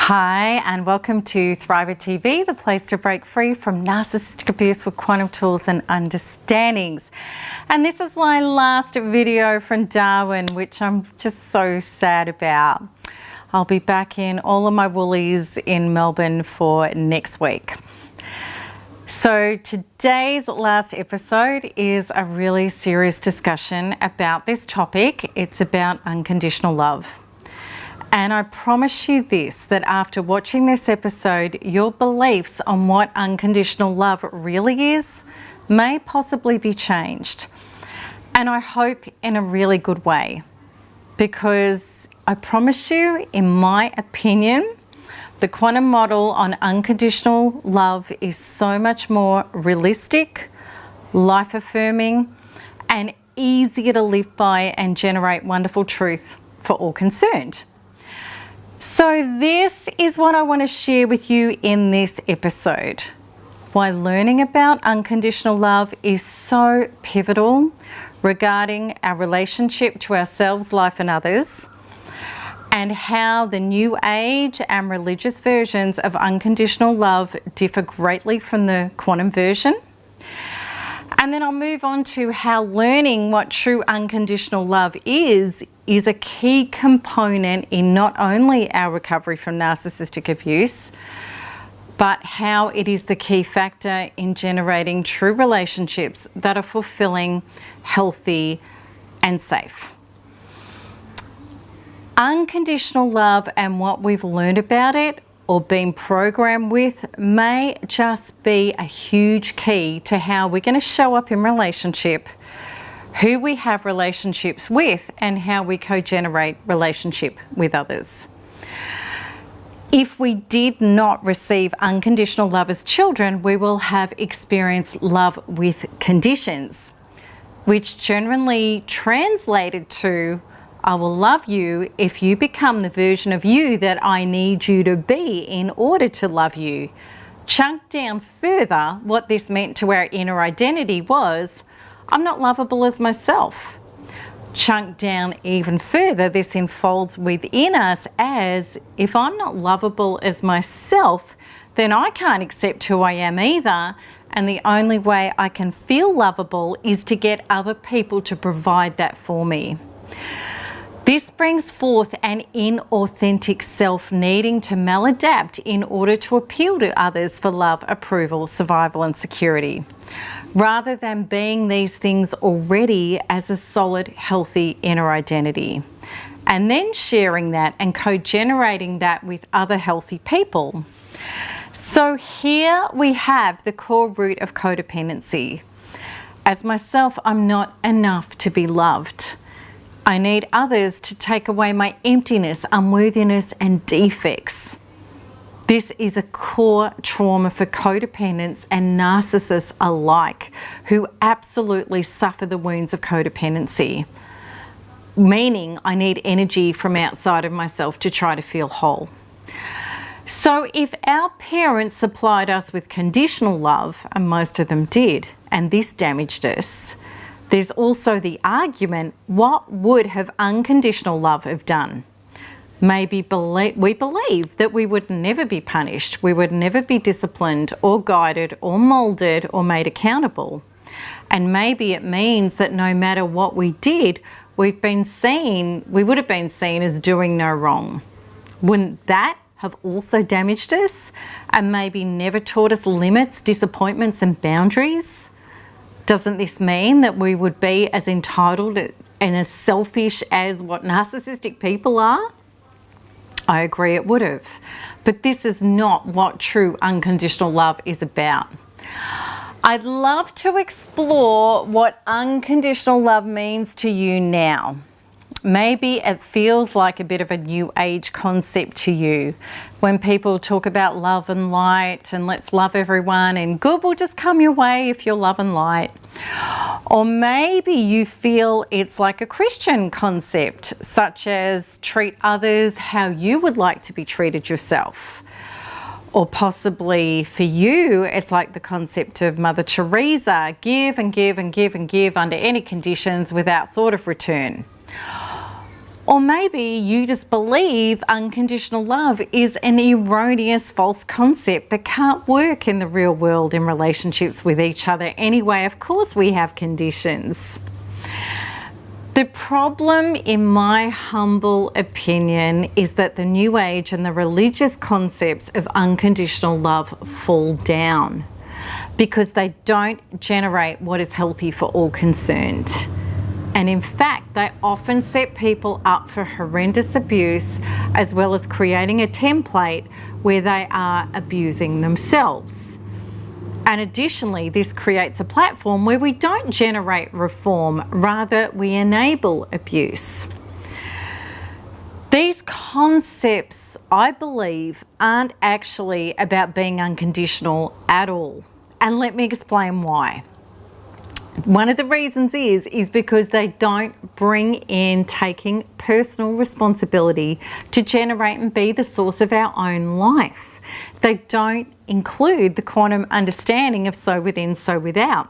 Hi, and welcome to Thriver TV, the place to break free from narcissistic abuse with quantum tools and understandings. And this is my last video from Darwin, which I'm just so sad about. I'll be back in all of my woolies in Melbourne for next week. So today's last episode is a really serious discussion about this topic. It's about unconditional love. And I promise you this, that after watching this episode, your beliefs on what unconditional love really is may possibly be changed. And I hope in a really good way, because I promise you, in my opinion, the quantum model on unconditional love is so much more realistic, life-affirming, and easier to live by and generate wonderful truth for all concerned. So this is what I want to share with you in this episode. Why learning about unconditional love is so pivotal regarding our relationship to ourselves, life, and others, and how the new age and religious versions of unconditional love differ greatly from the quantum version. And then I'll move on to how learning what true unconditional love is a key component in not only our recovery from narcissistic abuse, but how it is the key factor in generating true relationships that are fulfilling, healthy, and safe. Unconditional love and what we've learned about it or been programmed with may just be a huge key to how we're going to show up in relationship, who we have relationships with, and how we co-generate relationship with others. If we did not receive unconditional love as children, we will have experienced love with conditions, which generally translated to, I will love you if you become the version of you that I need you to be in order to love you. Chunked down further, what this meant to our inner identity was, I'm not lovable as myself. Chunked down even further, this unfolds within us as, if I'm not lovable as myself, then I can't accept who I am either, and the only way I can feel lovable is to get other people to provide that for me. This brings forth an inauthentic self needing to maladapt in order to appeal to others for love, approval, survival, and security, rather than being these things already as a solid, healthy inner identity, and then sharing that and co-generating that with other healthy people. So here we have the core root of codependency. As myself, I'm not enough to be loved. I need others to take away my emptiness, unworthiness, and defects. This is a core trauma for codependents and narcissists alike, who absolutely suffer the wounds of codependency, meaning I need energy from outside of myself to try to feel whole. So if our parents supplied us with conditional love, and most of them did, and this damaged us, there's also the argument, what would have unconditional love have done? Maybe we believe that we would never be punished, we would never be disciplined or guided or molded or made accountable. And maybe it means that no matter what we did, we would have been seen as doing no wrong. Wouldn't that have also damaged us and maybe never taught us limits, disappointments, and boundaries? Doesn't this mean that we would be as entitled and as selfish as what narcissistic people are? I agree it would have. But this is not what true unconditional love is about. I'd love to explore what unconditional love means to you now. Maybe it feels like a bit of a new age concept to you when people talk about love and light and let's love everyone and good will just come your way if you're love and light. Or maybe you feel it's like a Christian concept, such as treat others how you would like to be treated yourself. Or possibly for you, it's like the concept of Mother Teresa, give and give and give and give under any conditions without thought of return. Or maybe you just believe unconditional love is an erroneous false concept that can't work in the real world in relationships with each other anyway. Of course we have conditions. The problem, in my humble opinion, is that the New Age and the religious concepts of unconditional love fall down because they don't generate what is healthy for all concerned. And in fact, they often set people up for horrendous abuse, as well as creating a template where they are abusing themselves. And additionally, this creates a platform where we don't generate reform, rather we enable abuse. These concepts, I believe, aren't actually about being unconditional at all. And let me explain why. One of the reasons is because they don't bring in taking personal responsibility to generate and be the source of our own life. They don't include the quantum understanding of so within, so without.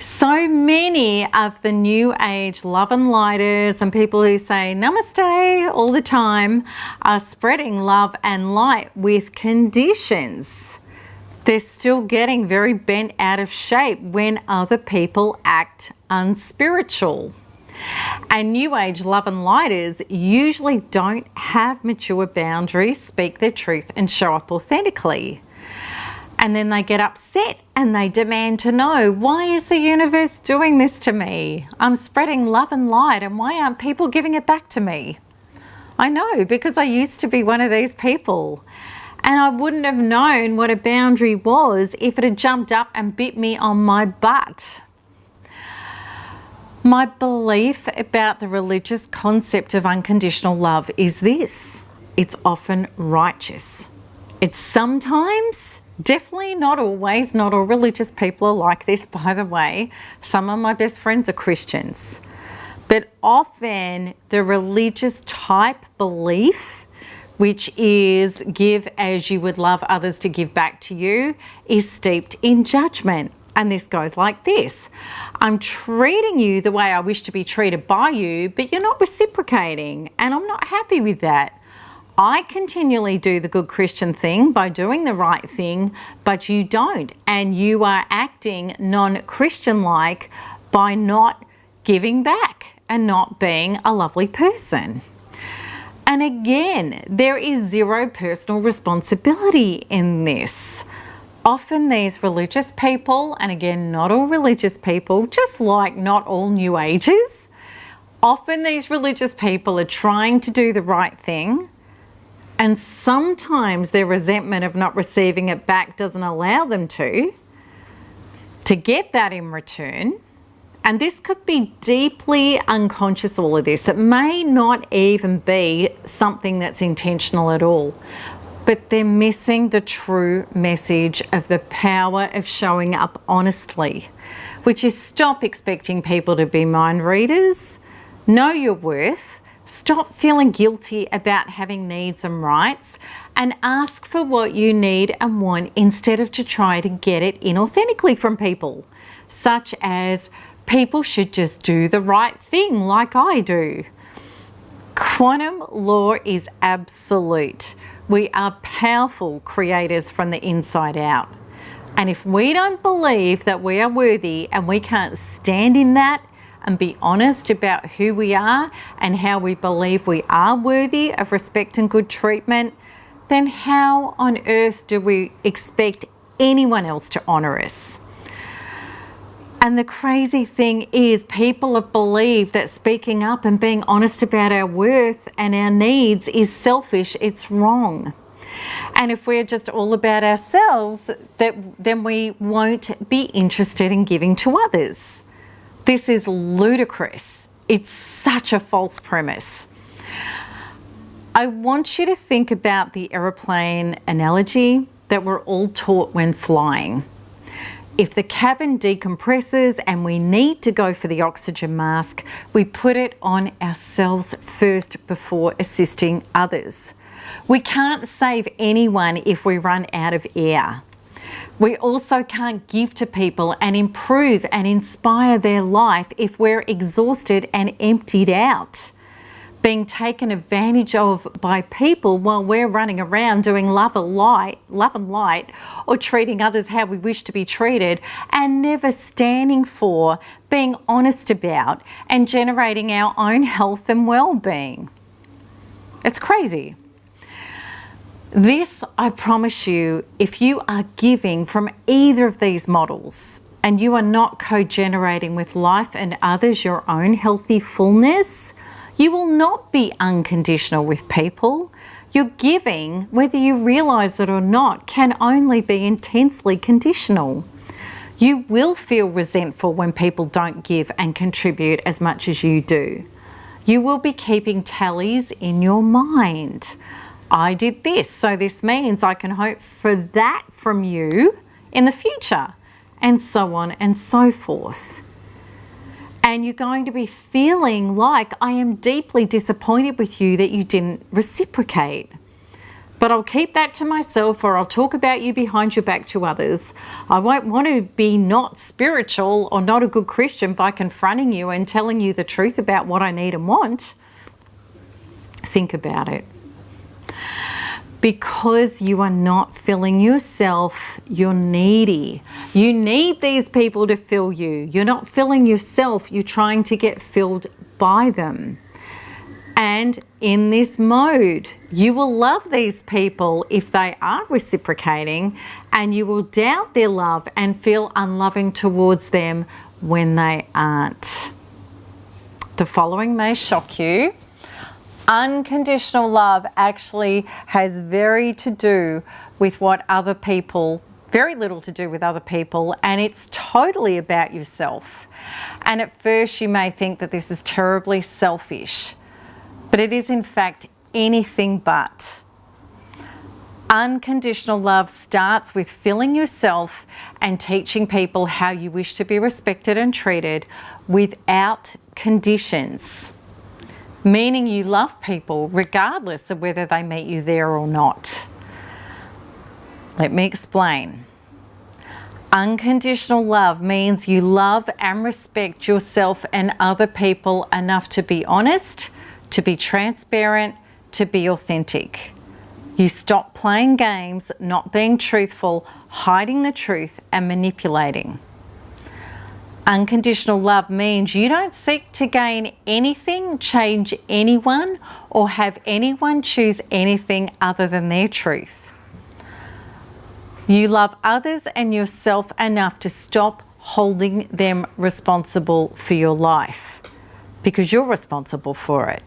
So many of the New Age love and lighters and people who say namaste all the time are spreading love and light with conditions. They're still getting very bent out of shape when other people act unspiritual. And New Age love and lighters usually don't have mature boundaries, speak their truth and show up authentically. And then they get upset and they demand to know, why is the universe doing this to me? I'm spreading love and light and why aren't people giving it back to me? I know, because I used to be one of these people. And I wouldn't have known what a boundary was if it had jumped up and bit me on my butt. My belief about the religious concept of unconditional love is this: it's often righteous. It's sometimes, definitely not always, not all religious people are like this, by the way. Some of my best friends are Christians. But often the religious type belief, which is give as you would love others to give back to you, is steeped in judgment. And this goes like this: I'm treating you the way I wish to be treated by you, but you're not reciprocating, and I'm not happy with that. I continually do the good Christian thing by doing the right thing, but you don't, and you are acting non-Christian-like by not giving back and not being a lovely person. And again, there is zero personal responsibility in this. Often these religious people, and again, not all religious people, just like not all New Agers, often these religious people are trying to do the right thing, and sometimes their resentment of not receiving it back doesn't allow them to get that in return. And this could be deeply unconscious, all of this. It may not even be something that's intentional at all. But they're missing the true message of the power of showing up honestly, which is stop expecting people to be mind readers, know your worth, stop feeling guilty about having needs and rights, and ask for what you need and want instead of to try to get it inauthentically from people, such as people should just do the right thing like I do. Quantum law is absolute. We are powerful creators from the inside out. And if we don't believe that we are worthy and we can't stand in that and be honest about who we are and how we believe we are worthy of respect and good treatment, then how on earth do we expect anyone else to honor us? And the crazy thing is, people have believed that speaking up and being honest about our worth and our needs is selfish. It's wrong. And if we're just all about ourselves, then we won't be interested in giving to others. This is ludicrous. It's such a false premise. I want you to think about the aeroplane analogy that we're all taught when flying. If the cabin decompresses and we need to go for the oxygen mask, we put it on ourselves first before assisting others. We can't save anyone if we run out of air. We also can't give to people and improve and inspire their life if we're exhausted and emptied out. being taken advantage of by people while we're running around doing love and light, or treating others how we wish to be treated, and never standing for, being honest about, and generating our own health and well-being. It's crazy. This, I promise you, if you are giving from either of these models and you are not co-generating with life and others your own healthy fullness, you will not be unconditional with people. Your giving, whether you realize it or not, can only be intensely conditional. You will feel resentful when people don't give and contribute as much as you do. You will be keeping tallies in your mind. I did this, so this means I can hope for that from you in the future, and so on and so forth. And you're going to be feeling like, I am deeply disappointed with you that you didn't reciprocate. But I'll keep that to myself, or I'll talk about you behind your back to others. I won't want to be not spiritual or not a good Christian by confronting you and telling you the truth about what I need and want. Think about it. Because you are not filling yourself, you're needy. You need these people to fill you. You're not filling yourself, you're trying to get filled by them. And in this mode, you will love these people if they are reciprocating, and you will doubt their love and feel unloving towards them when they aren't. The following may shock you. Unconditional love actually has very little to do with other people, and it's totally about yourself. And at first you may think that this is terribly selfish, but it is in fact anything but. Unconditional love starts with filling yourself and teaching people how you wish to be respected and treated without conditions. Meaning you love people regardless of whether they meet you there or not. Let me explain. Unconditional love means you love and respect yourself and other people enough to be honest, to be transparent, to be authentic. You stop playing games, not being truthful, hiding the truth, and manipulating. Unconditional love means you don't seek to gain anything, change anyone, or have anyone choose anything other than their truth. You love others and yourself enough to stop holding them responsible for your life, because you're responsible for it.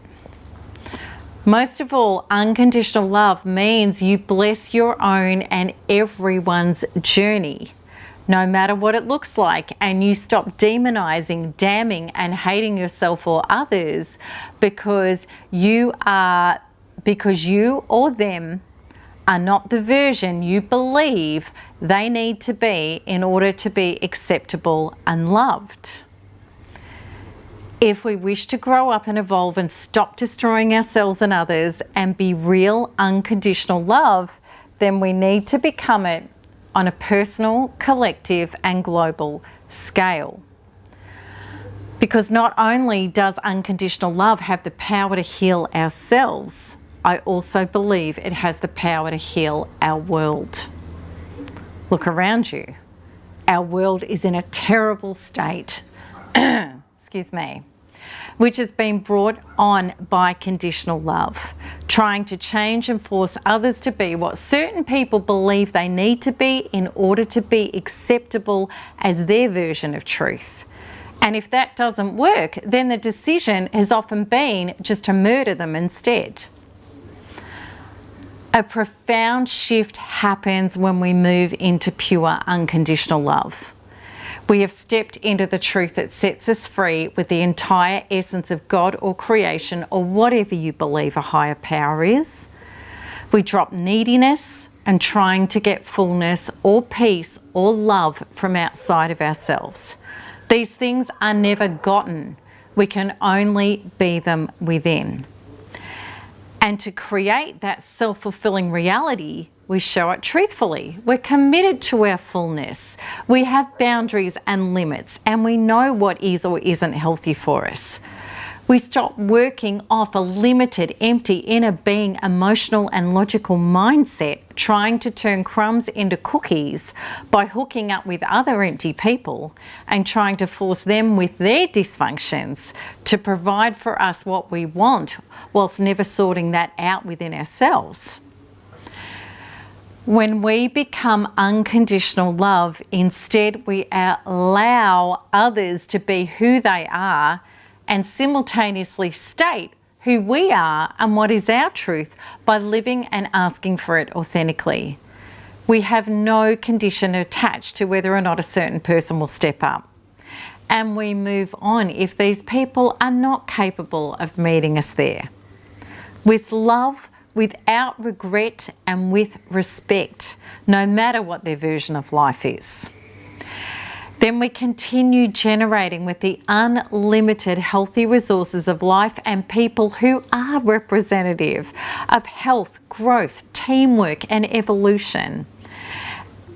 Most of all, unconditional love means you bless your own and everyone's journey, no matter what it looks like, and you stop demonizing, damning, and hating yourself or others because you or them are not the version you believe they need to be in order to be acceptable and loved. If we wish to grow up and evolve and stop destroying ourselves and others and be real unconditional love, then we need to become it on a personal, collective, and global scale. Because not only does unconditional love have the power to heal ourselves, I also believe it has the power to heal our world. Look around you. Our world is in a terrible state, excuse me, which has been brought on by conditional love, trying to change and force others to be what certain people believe they need to be in order to be acceptable as their version of truth. And if that doesn't work, then the decision has often been just to murder them instead. A profound shift happens when we move into pure unconditional love. We have stepped into the truth that sets us free with the entire essence of God or creation or whatever you believe a higher power is. We drop neediness and trying to get fullness or peace or love from outside of ourselves. These things are never gotten. We can only be them within. And to create that self-fulfilling reality, we show it truthfully. We're committed to our fullness. We have boundaries and limits, and we know what is or isn't healthy for us. We stop working off a limited, empty, inner being, emotional and logical mindset, trying to turn crumbs into cookies by hooking up with other empty people and trying to force them with their dysfunctions to provide for us what we want, whilst never sorting that out within ourselves. When we become unconditional love, instead we allow others to be who they are and simultaneously state who we are and what is our truth by living and asking for it authentically. We have no condition attached to whether or not a certain person will step up. And we move on if these people are not capable of meeting us there. With love, without regret, and with respect, no matter what their version of life is. Then we continue generating with the unlimited healthy resources of life and people who are representative of health, growth, teamwork, and evolution.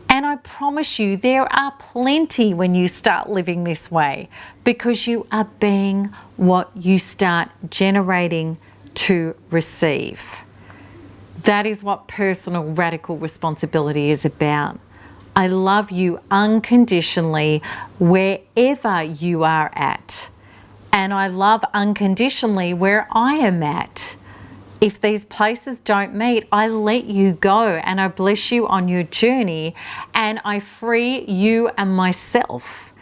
And I promise you, there are plenty when you start living this way, because you are being what you start generating to receive. That is what personal radical responsibility is about. I love you unconditionally wherever you are at. And I love unconditionally where I am at. If these places don't meet, I let you go and I bless you on your journey and I free you and myself.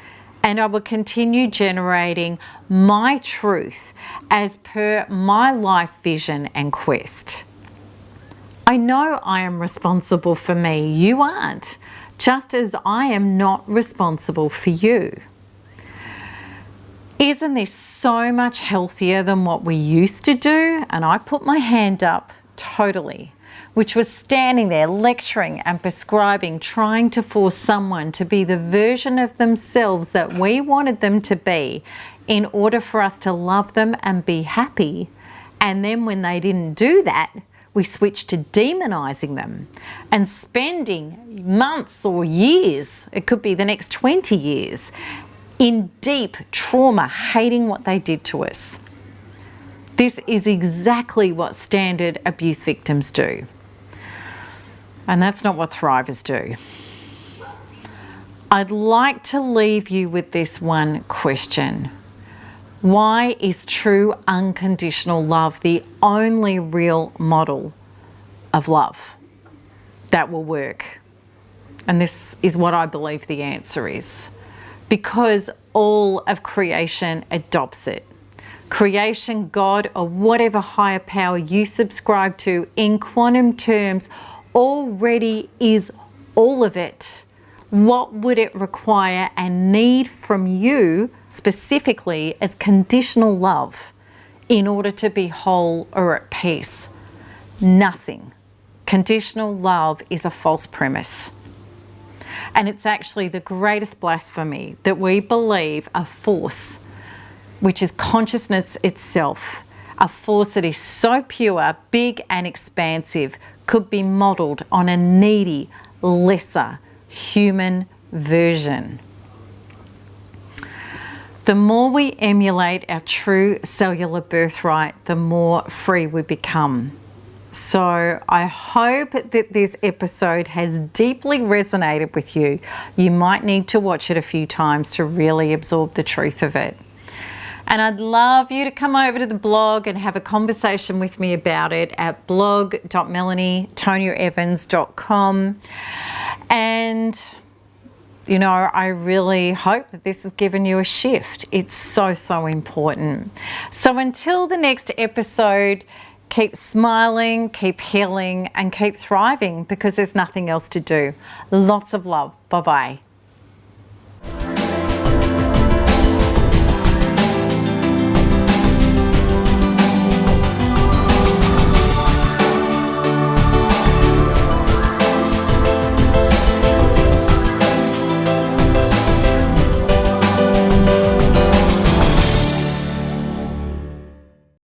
And I will continue generating my truth as per my life vision and quest. I know I am responsible for me. You aren't. Just as I am not responsible for you. Isn't this so much healthier than what we used to do? And I put my hand up totally, which was standing there lecturing and prescribing, trying to force someone to be the version of themselves that we wanted them to be in order for us to love them and be happy. And then when they didn't do that, we switched to demonizing them and spending months or years, it could be the next 20 years, in deep trauma, hating what they did to us. This is exactly what standard abuse victims do. And that's not what thrivers do. I'd like to leave you with this one question. Why is true unconditional love the only real model of love that will work? And this is what I believe the answer is. Because all of creation adopts it. Creation, God, or whatever higher power you subscribe to in quantum terms already is all of it. What would it require and need from you specifically as conditional love in order to be whole or at peace? Nothing. Conditional love is a false premise. And it's actually the greatest blasphemy that we believe a force, which is consciousness itself, a force that is so pure, big and expansive, could be modeled on a needy, lesser human version. The more we emulate our true cellular birthright, the more free we become. So I hope that this episode has deeply resonated with you. You might need to watch it a few times to really absorb the truth of it. And I'd love you to come over to the blog and have a conversation with me about it at blog.melanietoniaevans.com. And you know, I really hope that this has given you a shift. It's so, so important. So until the next episode, keep smiling, keep healing, and keep thriving, because there's nothing else to do. Lots of love. Bye-bye.